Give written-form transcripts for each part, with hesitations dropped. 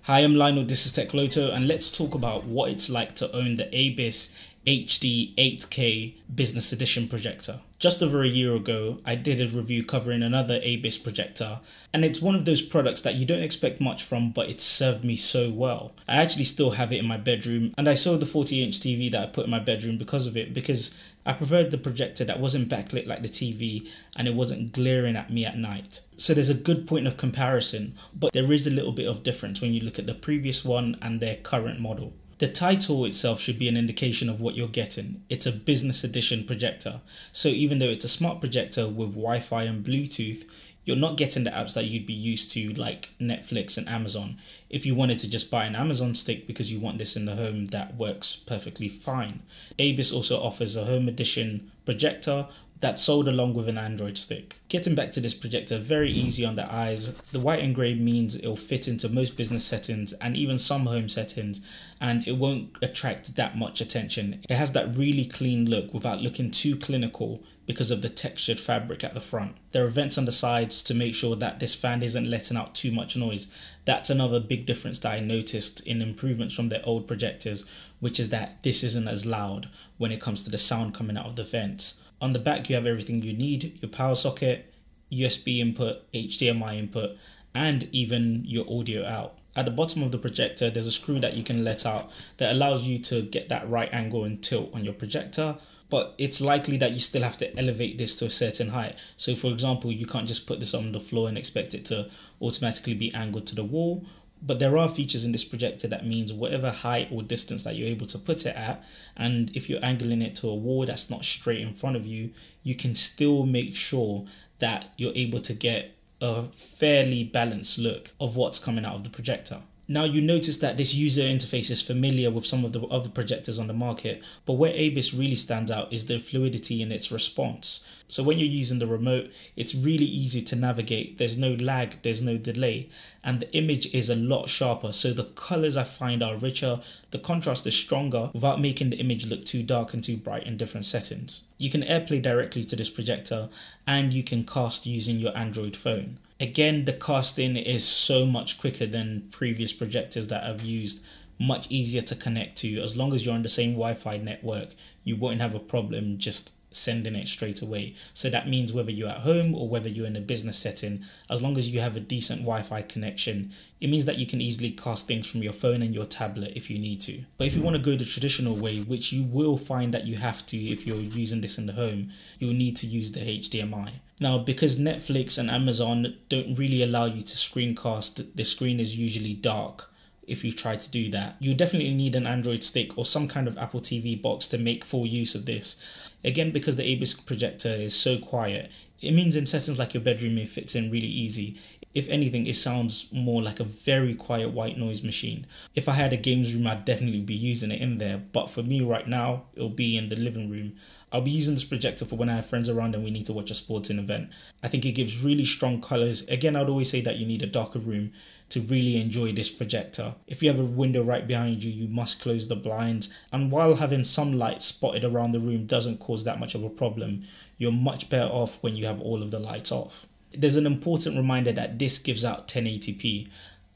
Hi, I'm Lionel, this is Tech Loto, and let's talk about what it's like to own the ABIS HD8K Business Edition projector. Just over a year ago, I did a review covering another ABIS projector, and it's one of those products that you don't expect much from, but it served me so well. I actually still have it in my bedroom, and I sold the 40-inch TV that I put in my bedroom because of it, because I preferred the projector that wasn't backlit like the TV and it wasn't glaring at me at night. So there's a good point of comparison, but there is a little bit of difference when you look at the previous one and their current model. The title itself should be an indication of what you're getting. It's a business edition projector. So even though it's a smart projector with Wi-Fi and Bluetooth, you're not getting the apps that you'd be used to like Netflix and Amazon. If you wanted to just buy an Amazon stick because you want this in the home, that works perfectly fine. ABIS also offers a home edition projector that's sold along with an Android stick. Getting back to this projector, very easy on the eyes. The white and grey means it'll fit into most business settings and even some home settings, and it won't attract that much attention. It has that really clean look without looking too clinical because of the textured fabric at the front. There are vents on the sides to make sure that this fan isn't letting out too much noise. That's another big difference that I noticed in improvements from their old projectors, which is that this isn't as loud when it comes to the sound coming out of the vents. On the back, you have everything you need: your power socket, USB input, HDMI input, and even your audio out. At the bottom of the projector, there's a screw that you can let out that allows you to get that right angle and tilt on your projector, but it's likely that you still have to elevate this to a certain height. So for example, you can't just put this on the floor and expect it to automatically be angled to the wall. But there are features in this projector that means whatever height or distance that you're able to put it at, and if you're angling it to a wall that's not straight in front of you, you can still make sure that you're able to get a fairly balanced look of what's coming out of the projector. Now you notice that this user interface is familiar with some of the other projectors on the market, but where ABIS really stands out is the fluidity in its response. So when you're using the remote, it's really easy to navigate. There's no lag, there's no delay, and the image is a lot sharper. So the colors I find are richer, the contrast is stronger without making the image look too dark and too bright in different settings. You can AirPlay directly to this projector, and you can cast using your Android phone. Again, the casting is so much quicker than previous projectors that I've used. Much easier to connect to. As long as you're on the same Wi-Fi network, you won't have a problem just sending it straight away. So that means whether you're at home or whether you're in a business setting, as long as you have a decent Wi-Fi connection, it means that you can easily cast things from your phone and your tablet if you need to. But if you want to go the traditional way, which you will find that you have to if you're using this in the home, you'll need to use the HDMI. Now, because Netflix and Amazon don't really allow you to screencast, the screen is usually dark. If you try to do that, you definitely need an Android stick or some kind of Apple TV box to make full use of this. Again, because the ABIS projector is so quiet, it means in settings like your bedroom it fits in really easy. If anything, it sounds more like a very quiet white noise machine. If I had a games room, I'd definitely be using it in there. But for me right now, it'll be in the living room. I'll be using this projector for when I have friends around and we need to watch a sporting event. I think it gives really strong colors. Again, I'd always say that you need a darker room to really enjoy this projector. If you have a window right behind you, you must close the blinds. And while having some light spotted around the room doesn't cause that much of a problem, you're much better off when you have all of the lights off. There's an important reminder that this gives out 1080p.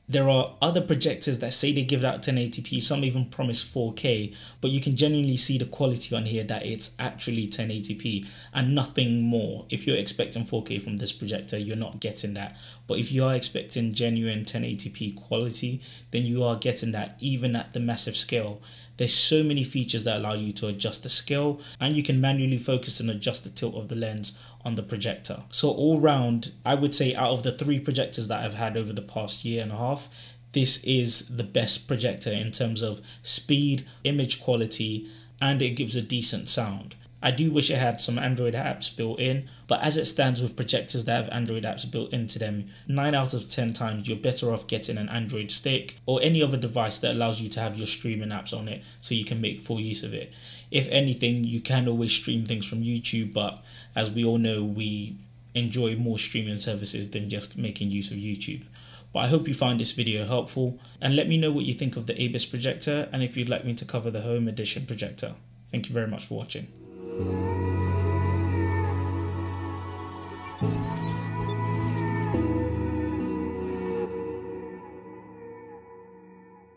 There are other projectors that say they give out 1080p, some even promise 4K, but you can genuinely see the quality on here that it's actually 1080p and nothing more. If you're expecting 4K from this projector, you're not getting that. But if you are expecting genuine 1080p quality, then you are getting that even at the massive scale. There's so many features that allow you to adjust the scale, and you can manually focus and adjust the tilt of the lens on the projector. So all round, I would say out of the 3 projectors that I've had over the past year and a half, this is the best projector in terms of speed, image quality, and it gives a decent sound. I do wish it had some Android apps built in, but as it stands with projectors that have Android apps built into them, 9 out of 10 times you're better off getting an Android stick or any other device that allows you to have your streaming apps on it so you can make full use of it. If anything, you can always stream things from YouTube, but as we all know, we enjoy more streaming services than just making use of YouTube. But I hope you found this video helpful, and let me know what you think of the ABIS projector and if you'd like me to cover the home edition projector. Thank you very much for watching.